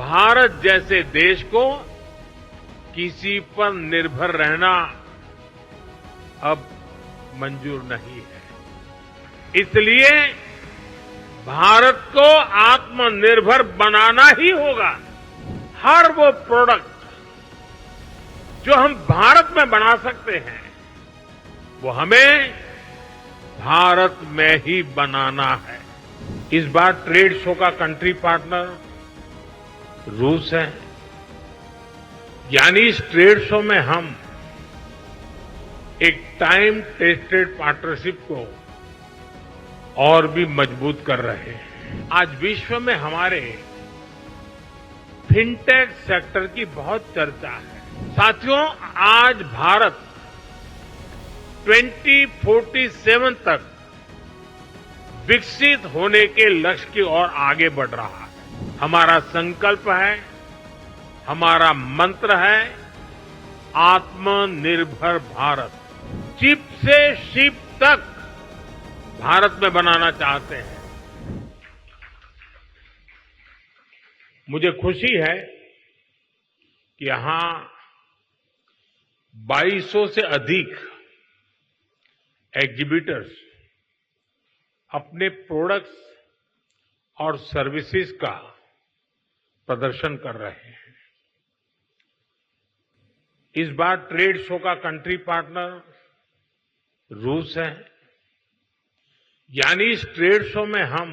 भारत जैसे देश को किसी पर निर्भर रहना अब मंजूर नहीं है। इसलिए भारत को आत्मनिर्भर बनाना ही होगा। हर वो प्रोडक्ट जो हम भारत में बना सकते हैं वो हमें भारत में ही बनाना है। इस बार ट्रेड शो का कंट्री पार्टनर रूस है, यानी इस ट्रेड शो में हम एक टाइम टेस्टेड पार्टनरशिप को और भी मजबूत कर रहे हैं। आज विश्व में हमारे फिनटेक सेक्टर की बहुत चर्चा है। साथियों, आज भारत 2047 तक विकसित होने के लक्ष्य की ओर आगे बढ़ रहा है। हमारा संकल्प है, हमारा मंत्र है आत्मनिर्भर भारत। चिप से शिप तक भारत में बनाना चाहते हैं। मुझे खुशी है कि यहां 2200 से अधिक एग्जीबिटर्स अपने प्रोडक्ट्स और सर्विसेज का प्रदर्शन कर रहे हैं। इस बार ट्रेड शो का कंट्री पार्टनर रूस है, यानी इस ट्रेड शो में हम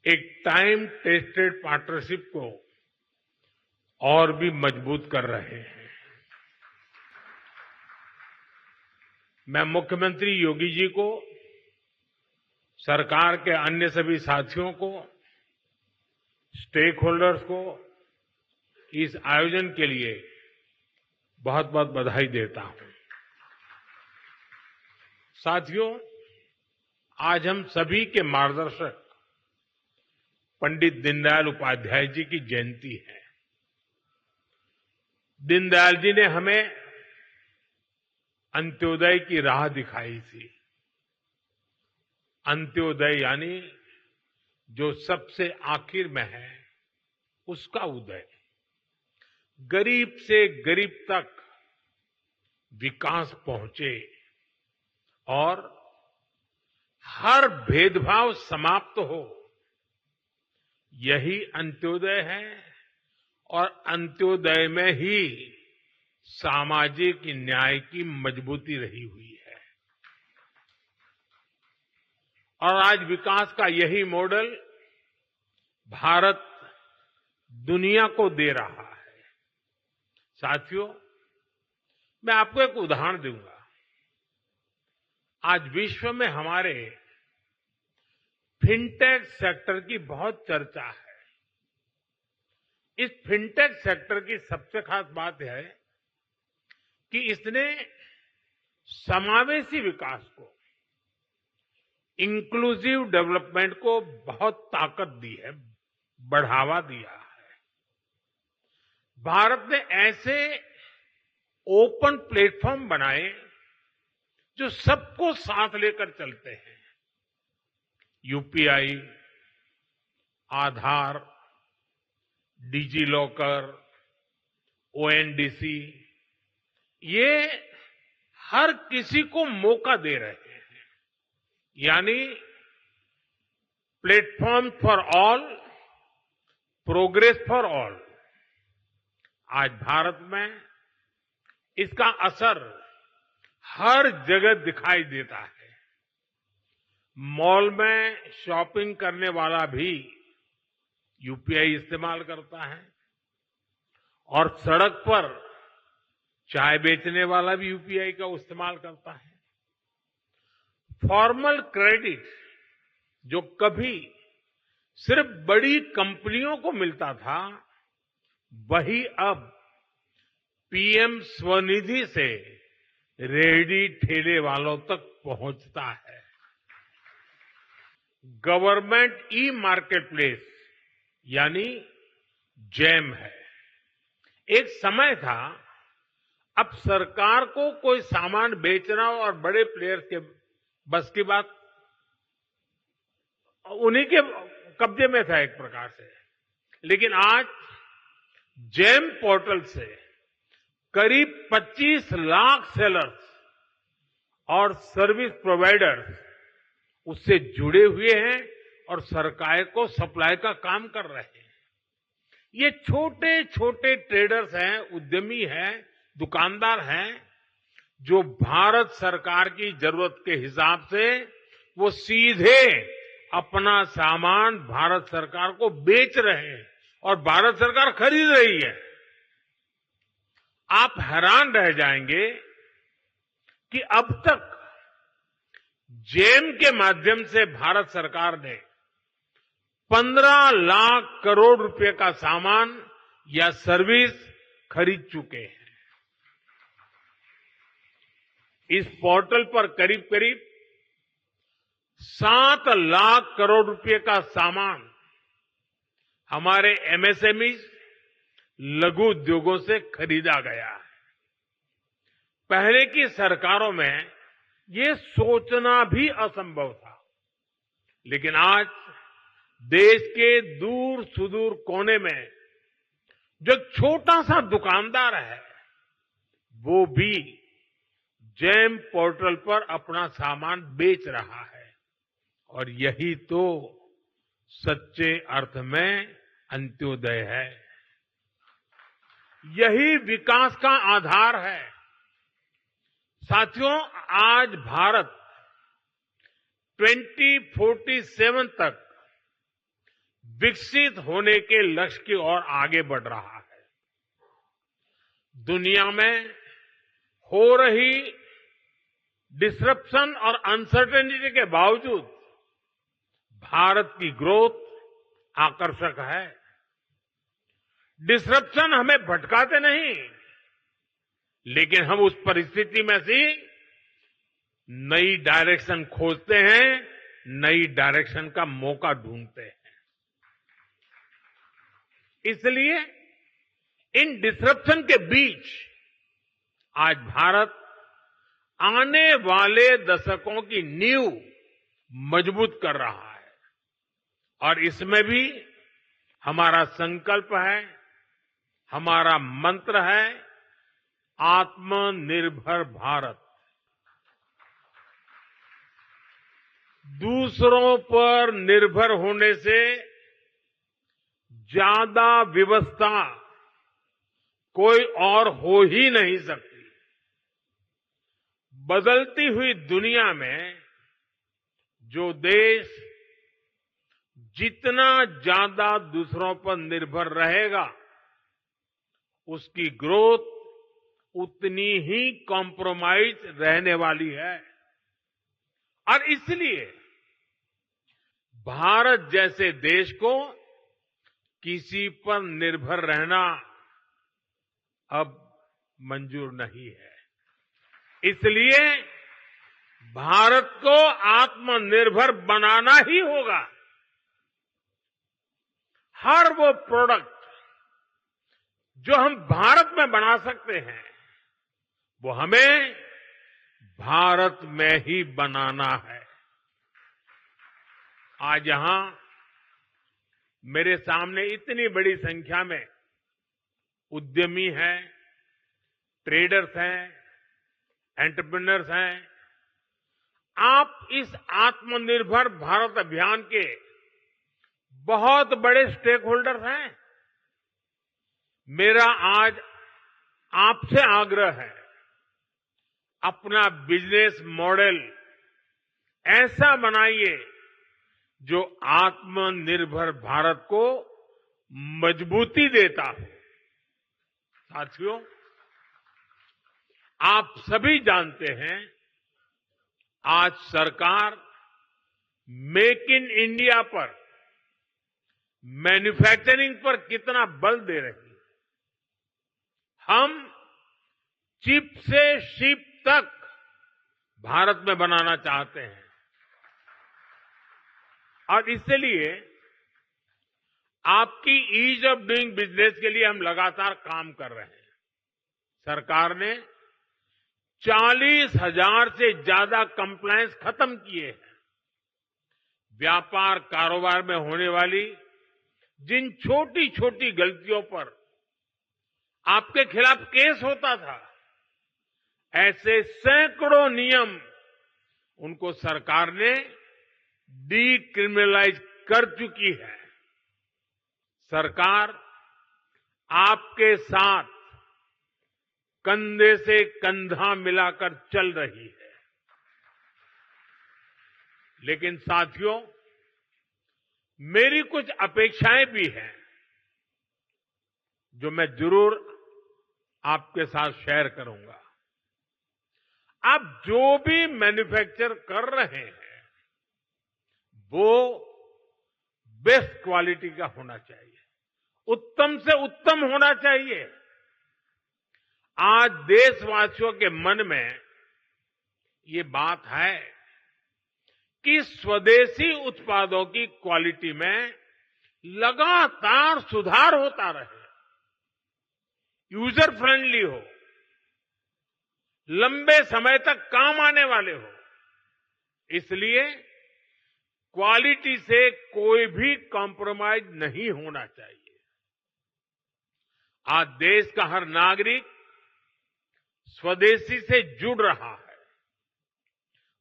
एक टाइम टेस्टेड पार्टनरशिप को और भी मजबूत कर रहे हैं। मैं मुख्यमंत्री योगी जी को, सरकार के अन्य सभी साथियों को, स्टेक होल्डर्स को इस आयोजन के लिए बहुत बहुत बधाई देता हूं। साथियों, आज हम सभी के मार्गदर्शक पंडित दीनदयाल उपाध्याय जी की जयंती है। दीनदयाल जी ने हमें अंत्योदय की राह दिखाई थी। अंत्योदय यानी जो सबसे आखिर में है उसका उदय। गरीब से गरीब तक विकास पहुंचे और हर भेदभाव समाप्त हो, यही अंत्योदय है। और अंत्योदय में ही सामाजिक न्याय की मजबूती रही हुई है। और आज विकास का यही मॉडल भारत दुनिया को दे रहा है। साथियों, मैं आपको एक उदाहरण दूंगा। आज विश्व में हमारे फिनटेक सेक्टर की बहुत चर्चा है। इस फिनटेक सेक्टर की सबसे खास बात है कि इसने समावेशी विकास को, इंक्लूसिव डेवलपमेंट को बहुत ताकत दी है, बढ़ावा दिया है। भारत ने ऐसे ओपन प्लेटफॉर्म बनाए जो सबको साथ लेकर चलते हैं। यूपीआई, आधार, डिजी लॉकर, ओएनडीसी, ये हर किसी को मौका दे रहे हैं। यानी platform for all, progress for all. आज भारत में इसका असर हर जगह दिखाई देता है। मॉल में शॉपिंग करने वाला भी यूपीआई इस्तेमाल करता है और सड़क पर चाय बेचने वाला भी यूपीआई का इस्तेमाल करता है। फॉर्मल क्रेडिट जो कभी सिर्फ बड़ी कंपनियों को मिलता था, वही अब पीएम स्वनिधि से रेहड़ी ठेले वालों तक पहुंचता है। गवर्नमेंट ई मार्केट प्लेस यानी जैम है। एक समय था, अब सरकार को कोई सामान बेचना और बड़े प्लेयर्स के बस की बात, उन्हीं के कब्जे में था एक प्रकार से। लेकिन आज जेम पोर्टल से करीब 25 लाख सेलर्स और सर्विस प्रोवाइडर्स उससे जुड़े हुए हैं और सरकार को सप्लाई का काम कर रहे हैं। ये छोटे छोटे ट्रेडर्स हैं, उद्यमी हैं, दुकानदार हैं, जो भारत सरकार की जरूरत के हिसाब से वो सीधे अपना सामान भारत सरकार को बेच रहे हैं और भारत सरकार खरीद रही है। आप हैरान रह जाएंगे कि अब तक जेम के माध्यम से भारत सरकार ने 15 लाख करोड़ रुपए का सामान या सर्विस खरीद चुके हैं। इस पोर्टल पर करीब करीब 7 लाख करोड़ रुपए का सामान हमारे एमएसएमई लघु उद्योगों से खरीदा गया है। पहले की सरकारों में ये सोचना भी असंभव था, लेकिन आज देश के दूर सुदूर कोने में जो छोटा सा दुकानदार है वो भी जेम पोर्टल पर अपना सामान बेच रहा है और यही तो सच्चे अर्थ में अंत्योदय है। यही विकास का आधार है। साथियों, आज भारत 2047 तक विकसित होने के लक्ष्य की ओर आगे बढ़ रहा है। दुनिया में हो रही डिसरप्शन और अनसर्टेनिटी के बावजूद भारत की ग्रोथ आकर्षक है। डिसरप्शन हमें भटकाते नहीं, लेकिन हम उस परिस्थिति में से नई डायरेक्शन खोजते हैं, नई डायरेक्शन का मौका ढूंढते हैं। इसलिए इन डिसरप्शन के बीच आज भारत आने वाले दशकों की नींव मजबूत कर रहा है और इसमें भी हमारा संकल्प है, हमारा मंत्र है आत्मनिर्भर भारत। दूसरों पर निर्भर होने से ज्यादा व्यवस्था कोई और हो ही नहीं सकती। बदलती हुई दुनिया में जो देश जितना ज्यादा दूसरों पर निर्भर रहेगा उसकी ग्रोथ उतनी ही कॉम्प्रोमाइज रहने वाली है। और इसलिए भारत जैसे देश को किसी पर निर्भर रहना अब मंजूर नहीं है। इसलिए भारत को आत्मनिर्भर बनाना ही होगा। हर वो प्रोडक्ट जो हम भारत में बना सकते हैं वो हमें भारत में ही बनाना है। आज यहां मेरे सामने इतनी बड़ी संख्या में उद्यमी हैं, ट्रेडर्स हैं, एंटरप्रेन्योर्स हैं। आप इस आत्मनिर्भर भारत अभियान के बहुत बड़े स्टेक होल्डर्स हैं। मेरा आज आपसे आग्रह है, अपना बिजनेस मॉडल ऐसा बनाइए जो आत्मनिर्भर भारत को मजबूती देता हो। साथियों, आप सभी जानते हैं आज सरकार मेक इन इंडिया पर, मैन्युफैक्चरिंग पर कितना बल दे रही है। हम चिप से शिप तक भारत में बनाना चाहते हैं और इसलिए आपकी ईज ऑफ डूइंग बिजनेस के लिए हम लगातार काम कर रहे हैं। सरकार ने 40,000 से ज्यादा कंप्लायंस खत्म किए हैं। व्यापार कारोबार में होने वाली जिन छोटी छोटी गलतियों पर आपके खिलाफ केस होता था, ऐसे सैकड़ों नियम उनको सरकार ने डीक्रिमिनलाइज कर चुकी है। सरकार आपके साथ कंधे से कंधा मिलाकर चल रही है। लेकिन साथियों, मेरी कुछ अपेक्षाएं भी हैं जो मैं जरूर आपके साथ शेयर करूंगा। आप जो भी मैन्युफैक्चर कर रहे हैं वो बेस्ट क्वालिटी का होना चाहिए, उत्तम से उत्तम होना चाहिए। आज देशवासियों के मन में ये बात है कि स्वदेशी उत्पादों की क्वालिटी में लगातार सुधार होता रहे, यूजर फ्रेंडली हो, लंबे समय तक काम आने वाले हो। इसलिए क्वालिटी से कोई भी कॉम्प्रोमाइज नहीं होना चाहिए। आज देश का हर नागरिक स्वदेशी से जुड़ रहा है,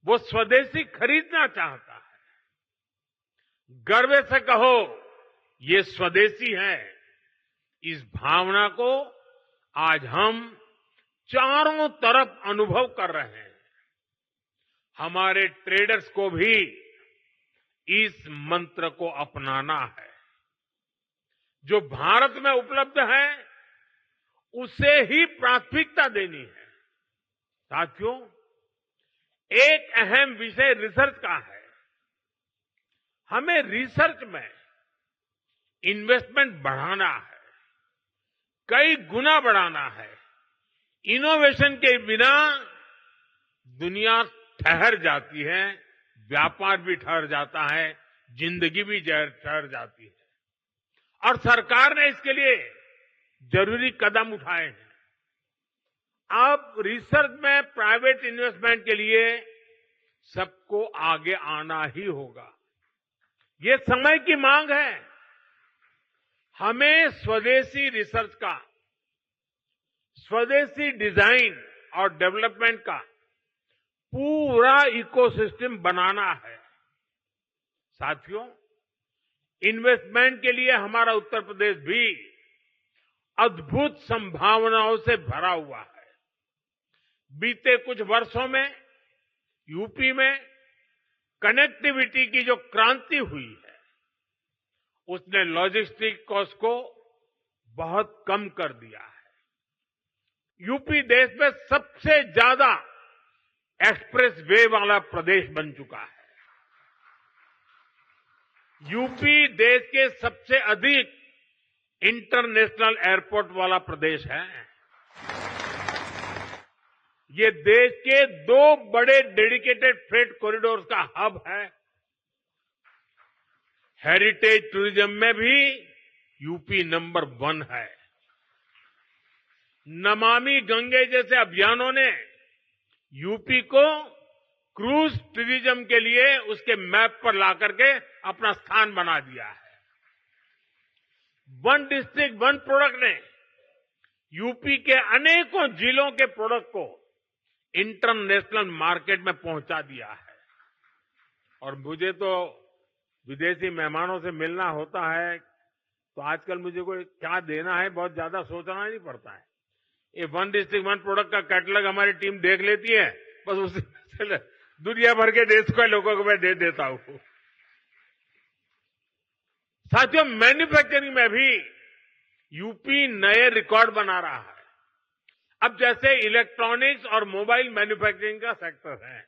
वो स्वदेशी खरीदना चाहता है। गर्व से कहो ये स्वदेशी है। इस भावना को आज हम चारों तरफ अनुभव कर रहे हैं। हमारे ट्रेडर्स को भी इस मंत्र को अपनाना है। जो भारत में उपलब्ध है उसे ही प्राथमिकता देनी है। साथियों, एक अहम विषय रिसर्च का है। हमें रिसर्च में इन्वेस्टमेंट बढ़ाना है, कई गुना बढ़ाना है। इनोवेशन के बिना दुनिया ठहर जाती है, व्यापार भी ठहर जाता है, जिंदगी भी ठहर जाती है। और सरकार ने इसके लिए जरूरी कदम उठाए हैं। अब रिसर्च में प्राइवेट इन्वेस्टमेंट के लिए सबको आगे आना ही होगा। ये समय की मांग है। हमें स्वदेशी रिसर्च का, स्वदेशी डिजाइन और डेवलपमेंट का पूरा इकोसिस्टम बनाना है। साथियों, इन्वेस्टमेंट के लिए हमारा उत्तर प्रदेश भी अद्भुत संभावनाओं से भरा हुआ है। बीते कुछ वर्षों में यूपी में कनेक्टिविटी की जो क्रांति हुई है, उसने लॉजिस्टिक कॉस्ट को बहुत कम कर दिया है। यूपी देश में सबसे ज्यादा एक्सप्रेस वे वाला प्रदेश बन चुका है। यूपी देश के सबसे अधिक इंटरनेशनल एयरपोर्ट वाला प्रदेश है। ये देश के 2 बड़े डेडिकेटेड फ्रेट कॉरिडोर्स का हब है। हेरिटेज टूरिज्म में भी यूपी नंबर 1 है। नमामि गंगे जैसे अभियानों ने यूपी को क्रूज टूरिज्म के लिए उसके मैप पर लाकर के अपना स्थान बना दिया है। वन डिस्ट्रिक्ट वन प्रोडक्ट ने यूपी के अनेकों जिलों के प्रोडक्ट को इंटरनेशनल मार्केट में पहुंचा दिया है। और मुझे तो विदेशी मेहमानों से मिलना होता है तो आजकल मुझे कोई क्या देना है बहुत ज्यादा सोचना नहीं पड़ता है। ये वन डिस्ट्रिक्ट वन प्रोडक्ट का कैटलॉग हमारी टीम देख लेती है, बस उसे दुनिया भर के देश के लोगों को मैं दे देता हूं। साथियों, मैन्युफैक्चरिंग में भी यूपी नए रिकॉर्ड बना रहा है। अब जैसे इलेक्ट्रॉनिक्स और मोबाइल मैन्युफैक्चरिंग का सेक्टर है,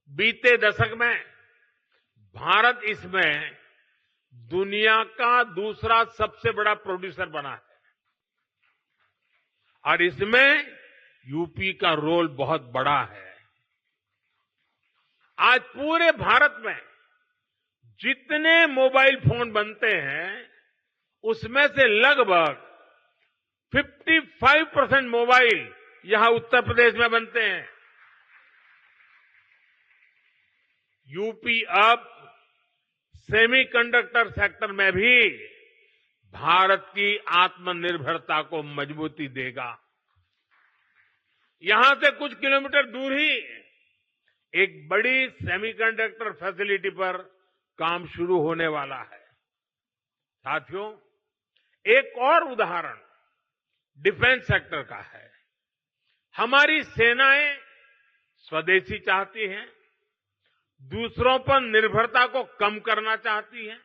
बीते दशक में भारत इसमें दुनिया का दूसरा सबसे बड़ा प्रोड्यूसर बना है और इसमें यूपी का रोल बहुत बड़ा है। आज पूरे भारत में जितने मोबाइल फोन बनते हैं उसमें से लगभग 55% मोबाइल यहां उत्तर प्रदेश में बनते हैं। यूपी अब सेमीकंडक्टर सेक्टर में भी भारत की आत्मनिर्भरता को मजबूती देगा। यहां से कुछ किलोमीटर दूर ही एक बड़ी सेमीकंडक्टर फैसिलिटी पर काम शुरू होने वाला है। साथियों, एक और उदाहरण डिफेंस सेक्टर का है। हमारी सेनाएं स्वदेशी चाहती हैं, दूसरों पर निर्भरता को कम करना चाहती हैं।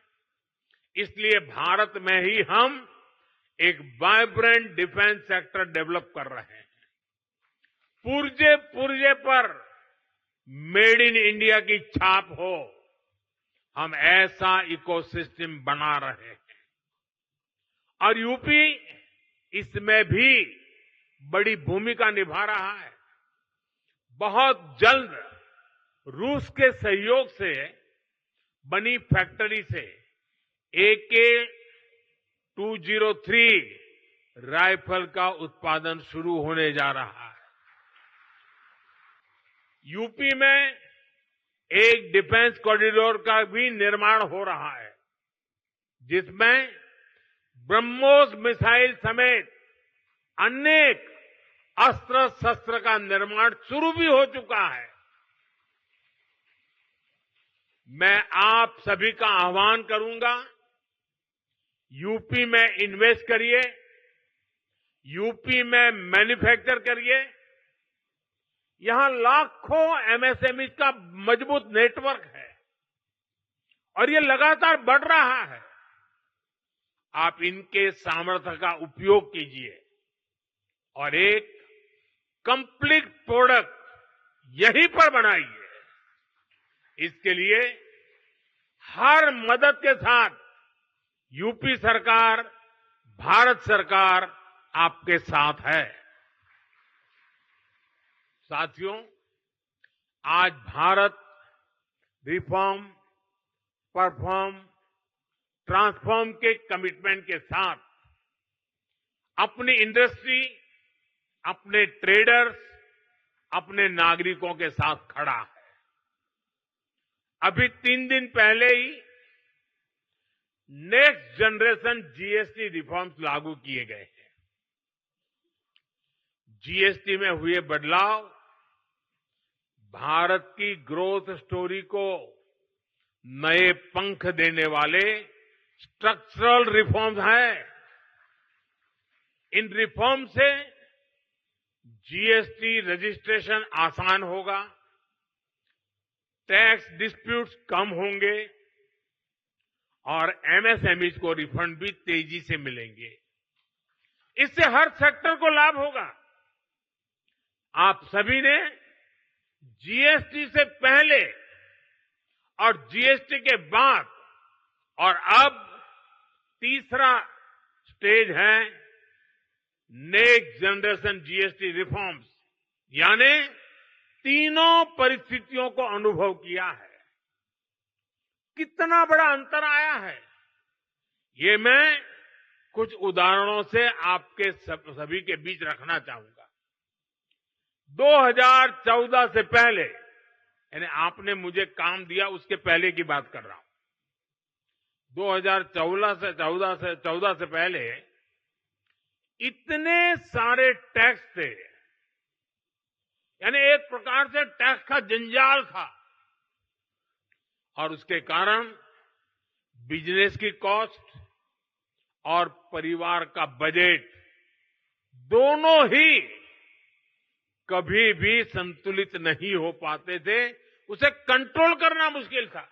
इसलिए भारत में ही हम एक वाइब्रेंट डिफेंस सेक्टर डेवलप कर रहे हैं। पुर्जे पुर्जे पर मेड इन इंडिया की छाप हो, हम ऐसा इकोसिस्टम बना रहे हैं। और यूपी इसमें भी बड़ी भूमिका निभा रहा है। बहुत जल्द रूस के सहयोग से बनी फैक्ट्री से AK-203 राइफल का उत्पादन शुरू होने जा रहा है। यूपी में एक डिफेंस कॉरिडोर का भी निर्माण हो रहा है, जिसमें ब्रह्मोस मिसाइल समेत अनेक अस्त्र शस्त्र का निर्माण शुरू भी हो चुका है। मैं आप सभी का आह्वान करूंगा, यूपी में इन्वेस्ट करिए, यूपी में मैन्युफैक्चर करिए। यहां लाखों MSME का मजबूत नेटवर्क है और ये लगातार बढ़ रहा है। आप इनके सामर्थ्य का उपयोग कीजिए और एक कंप्लीट प्रोडक्ट यहीं पर बनाइए। इसके लिए हर मदद के साथ यूपी सरकार, भारत सरकार आपके साथ है। साथियों, आज भारत रिफॉर्म, परफॉर्म, ट्रांसफॉर्म के कमिटमेंट के साथ अपनी इंडस्ट्री, अपने ट्रेडर्स, अपने नागरिकों के साथ खड़ा है। अभी 3 दिन पहले ही नेक्स्ट जनरेशन जीएसटी रिफॉर्म्स लागू किए गए हैं। जीएसटी में हुए बदलाव भारत की ग्रोथ स्टोरी को नए पंख देने वाले स्ट्रक्चरल रिफॉर्म्स हैं। इन रिफॉर्म से जीएसटी रजिस्ट्रेशन आसान होगा, टैक्स डिस्प्यूट्स कम होंगे और एमएसएमई को रिफंड भी तेजी से मिलेंगे। इससे हर सेक्टर को लाभ होगा। आप सभी ने जीएसटी से पहले और जीएसटी के बाद और अब तीसरा स्टेज है नेक्स्ट जनरेशन जीएसटी रिफॉर्म्स, यानी तीनों परिस्थितियों को अनुभव किया है। कितना बड़ा अंतर आया है, ये मैं कुछ उदाहरणों से आपके सभी के बीच रखना चाहूंगा। 2014 से पहले, यानी आपने मुझे काम दिया उसके पहले की बात कर रहा हूं। 2014 से पहले इतने सारे टैक्स थे, यानी एक प्रकार से टैक्स का जंजाल था और उसके कारण बिजनेस की कॉस्ट और परिवार का बजट दोनों ही कभी भी संतुलित नहीं हो पाते थे। उसे कंट्रोल करना मुश्किल था।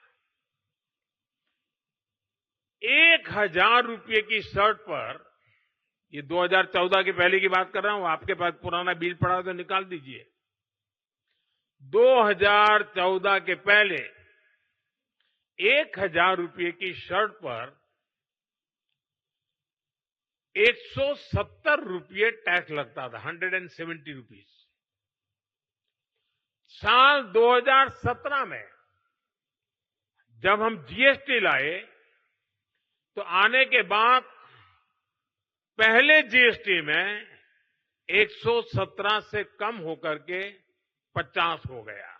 1000 रुपये की शर्ट पर, ये 2014 के पहले की बात कर रहा हूं, आपके पास पुराना बिल पड़ा हो तो निकाल दीजिए। 2014 के पहले 1000 रुपये की शर्ट पर 170 रुपये टैक्स लगता था, 170 रुपीज। साल 2017 में जब हम जीएसटी लाए तो आने के बाद पहले जीएसटी में 117 से कम होकर के 50 हो गया।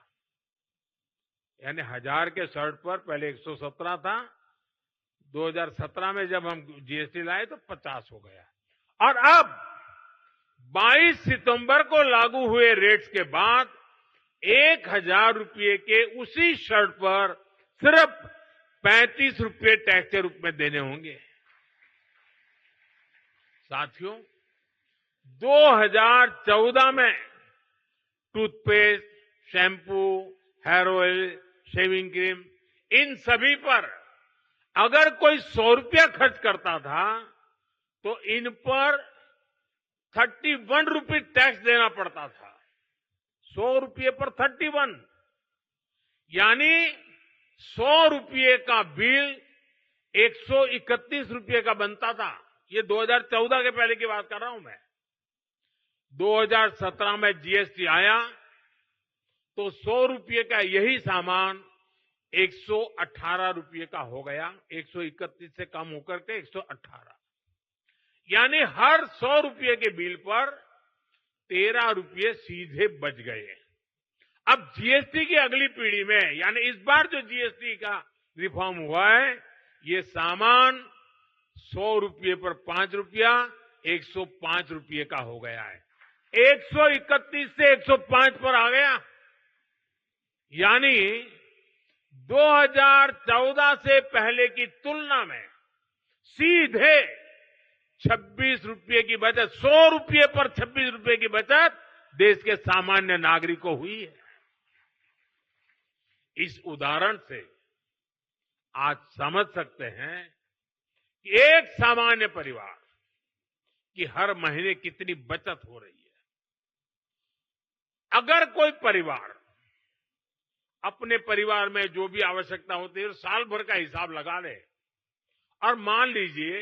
यानी 1000 के शर्ट पर पहले 117 था, 2017 में जब हम जीएसटी लाए तो 50 हो गया और अब 22 सितंबर को लागू हुए रेट्स के बाद 1,000 रुपये के उसी शर्ट पर सिर्फ 35 रुपये टैक्स के रूप में देने होंगे। साथियों, 2014 में toothpaste, shampoo, hair oil, shaving cream, इन सभी पर अगर कोई 100 रुपया खर्च करता था तो इन पर 31 रुपये टैक्स देना पड़ता था। 100 रुपये पर 31, यानी 100 रुपये का बिल 131 रुपये का बनता था। ये 2014 के पहले की बात कर रहा हूं मैं। 2017 में जीएसटी आया तो 100 रुपये का यही सामान 118 रुपये का हो गया। 131 से कम होकर के 118, यानी हर 100 रुपये के बिल पर 13 रुपये सीधे बच गए। अब जीएसटी की अगली पीढ़ी में, यानी इस बार जो जीएसटी का रिफॉर्म हुआ है, ये सामान 100 रुपये पर 5 रुपया 105 रुपये का हो गया है। 131 से 105 पर आ गया, यानी 2014 से पहले की तुलना में सीधे 26 रुपये की बचत, 100 रुपये पर 26 रुपये की बचत देश के सामान्य नागरिक को हुई है। इस उदाहरण से आज समझ सकते हैं कि एक सामान्य परिवार की हर महीने कितनी बचत हो रही है। अगर कोई परिवार अपने परिवार में जो भी आवश्यकता होती है साल भर का हिसाब लगा ले और मान लीजिए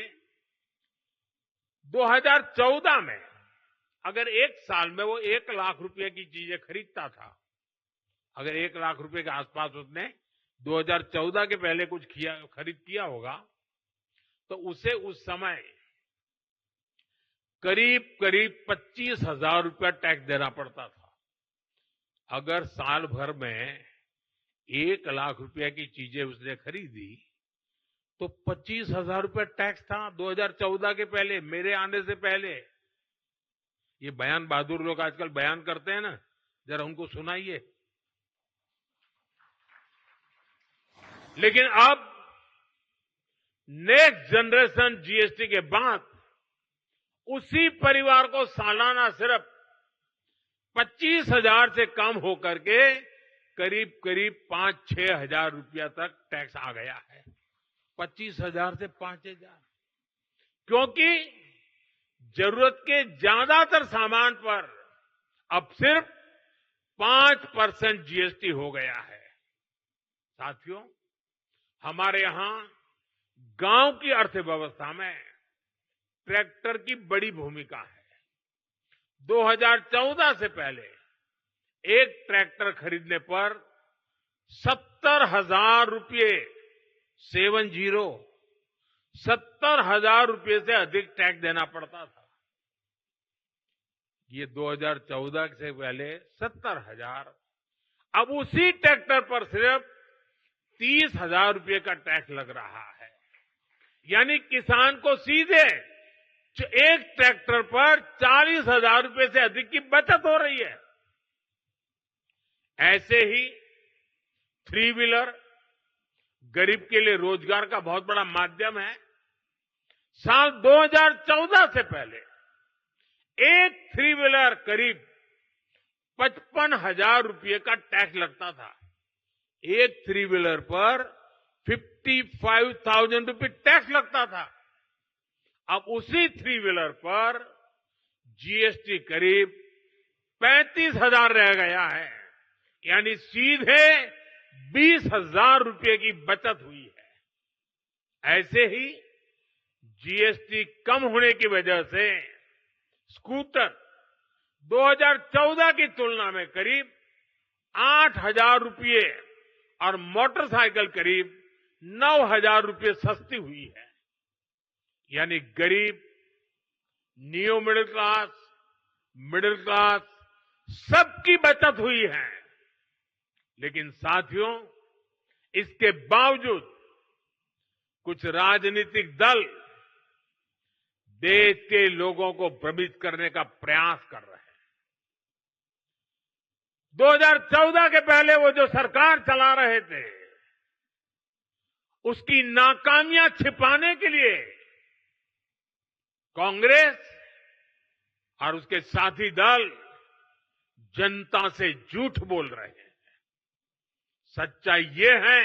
2014 में अगर एक साल में वो 1 लाख रुपए की चीजें खरीदता था, अगर 1 लाख रुपए के आसपास उसने 2014 के पहले कुछ खरीद किया होगा, तो उसे उस समय करीब 25,000 रुपया टैक्स देना पड़ता था। अगर साल भर में 1 लाख रुपया की चीजें उसने खरीदी तो 25,000 रुपया टैक्स था 2014 के पहले, मेरे आने से पहले। ये बयान बहादुर लोग आजकल बयान करते हैं ना, जरा उनको सुनाइए। लेकिन अब नेक्स्ट जनरेशन जीएसटी के बाद उसी परिवार को सालाना सिर्फ 25,000 से कम होकर के करीब 5-6 हजार रुपया तक टैक्स आ गया है। 25,000 से 5,000, क्योंकि जरूरत के ज्यादातर सामान पर अब सिर्फ 5% जीएसटी हो गया है। साथियों, हमारे यहां गांव की अर्थव्यवस्था में ट्रैक्टर की बड़ी भूमिका है। 2014 से पहले एक ट्रैक्टर खरीदने पर 70,000 रुपये 70,000 रुपये से अधिक टैक्स देना पड़ता था। ये 2014 से पहले 70,000, अब उसी ट्रैक्टर पर सिर्फ 30,000 रुपये का टैक्स लग रहा है। यानी किसान को सीधे एक ट्रैक्टर पर 40,000 रुपये से अधिक की बचत हो रही है। ऐसे ही 3 व्हीलर गरीब के लिए रोजगार का बहुत बड़ा माध्यम है। साल 2014 से पहले एक 3 व्हीलर करीब 55,000 रुपये का टैक्स लगता था। एक 3 व्हीलर पर 55,000 रुपये टैक्स लगता था। अब उसी 3 व्हीलर पर जीएसटी करीब 35,000 रह गया है, यानी सीधे 20,000 रुपये की बचत हुई है। ऐसे ही जीएसटी कम होने की वजह से स्कूटर 2014 की तुलना में करीब 8,000 रुपये और मोटरसाइकिल करीब 9,000 रुपये सस्ती हुई है। यानी गरीब, नियो मिडिल क्लास सबकी बचत हुई है। लेकिन साथियों, इसके बावजूद कुछ राजनीतिक दल देश के लोगों को भ्रमित करने का प्रयास कर रहे हैं। 2014 के पहले वो जो सरकार चला रहे थे, उसकी नाकामियां छिपाने के लिए कांग्रेस और उसके साथी दल जनता से झूठ बोल रहे हैं। सच्चाई ये है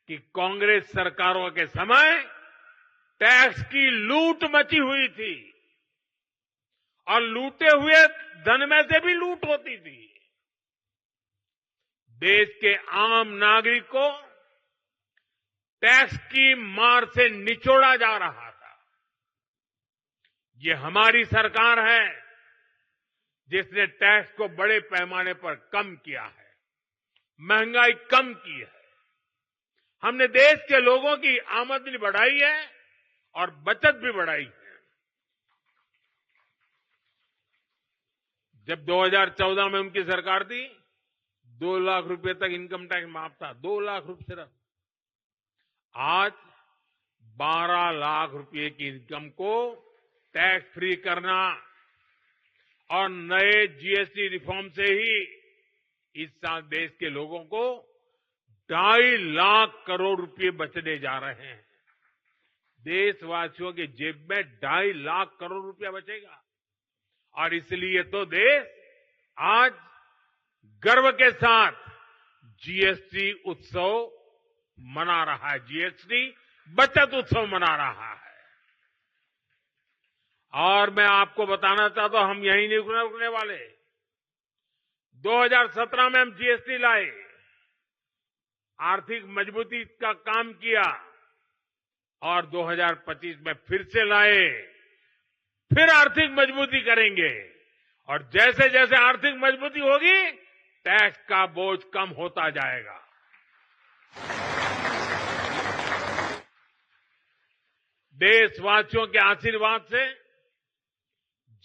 कि कांग्रेस सरकारों के समय टैक्स की लूट मची हुई थी और लूटे हुए धन में से भी लूट होती थी। देश के आम नागरिक को टैक्स की मार से निचोड़ा जा रहा था। ये हमारी सरकार है जिसने टैक्स को बड़े पैमाने पर कम किया है, महंगाई कम की है। हमने देश के लोगों की आमदनी बढ़ाई है और बचत भी बढ़ाई है। जब 2014 में उनकी सरकार थी, 2 लाख रुपए तक इनकम टैक्स माफ था, 2 लाख रुपए सिर्फ। आज 12 लाख रुपए की इनकम को टैक्स फ्री करना और नए जीएसटी रिफॉर्म से ही इस साल देश के लोगों को 2.5 लाख करोड़ रुपए बचने जा रहे हैं। देशवासियों के जेब में 2.5 लाख करोड़ रुपया बचेगा और इसलिए तो देश आज गर्व के साथ जीएसटी उत्सव मना रहा है, जीएसटी बचत उत्सव मना रहा है। और मैं आपको बताना चाहता हूं, हम यहीं नहीं रुकने वाले। 2017 में हम जीएसटी लाए, आर्थिक मजबूती का काम किया और 2025 में फिर से लाए, फिर आर्थिक मजबूती करेंगे और जैसे जैसे आर्थिक मजबूती होगी टैक्स का बोझ कम होता जाएगा। देशवासियों के आशीर्वाद से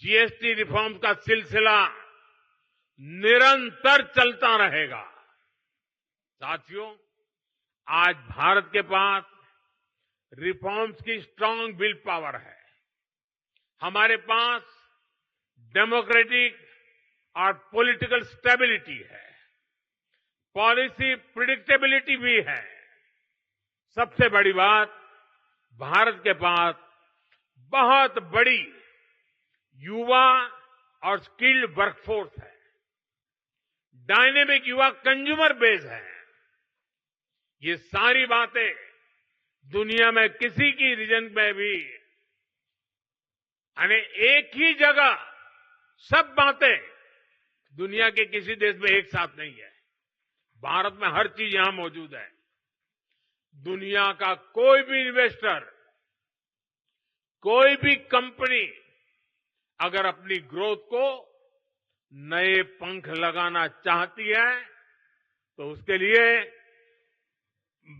जीएसटी रिफॉर्म का सिलसिला निरंतर चलता रहेगा। साथियों, आज भारत के पास रिफॉर्म्स की स्ट्रांग विल पावर है। हमारे पास डेमोक्रेटिक और पॉलिटिकल स्टेबिलिटी है, पॉलिसी प्रिडिक्टेबिलिटी भी है। सबसे बड़ी बात, भारत के पास बहुत बड़ी युवा और स्किल्ड वर्कफोर्स है, डायनेमिक युवा कंज्यूमर बेस है। ये सारी बातें दुनिया में किसी की रीजन में भी, यानी एक ही जगह सब बातें दुनिया के किसी देश में एक साथ नहीं है। भारत में हर चीज यहां मौजूद है। दुनिया का कोई भी इन्वेस्टर, कोई भी कंपनी अगर अपनी ग्रोथ को नए पंख लगाना चाहती है तो उसके लिए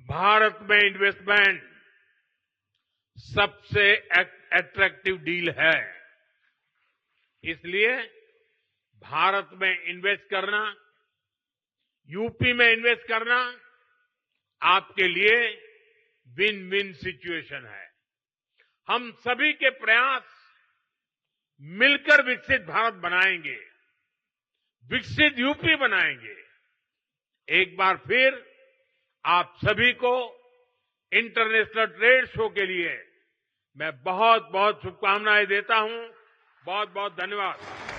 भारत में इन्वेस्टमेंट सबसे अट्रैक्टिव डील है। इसलिए भारत में इन्वेस्ट करना, यूपी में इन्वेस्ट करना आपके लिए विन विन सिचुएशन है। हम सभी के प्रयास मिलकर विकसित भारत बनाएंगे, विकसित यूपी बनाएंगे। एक बार फिर आप सभी को इंटरनेशनल ट्रेड शो के लिए मैं बहुत बहुत शुभकामनाएं देता हूं। बहुत बहुत धन्यवाद।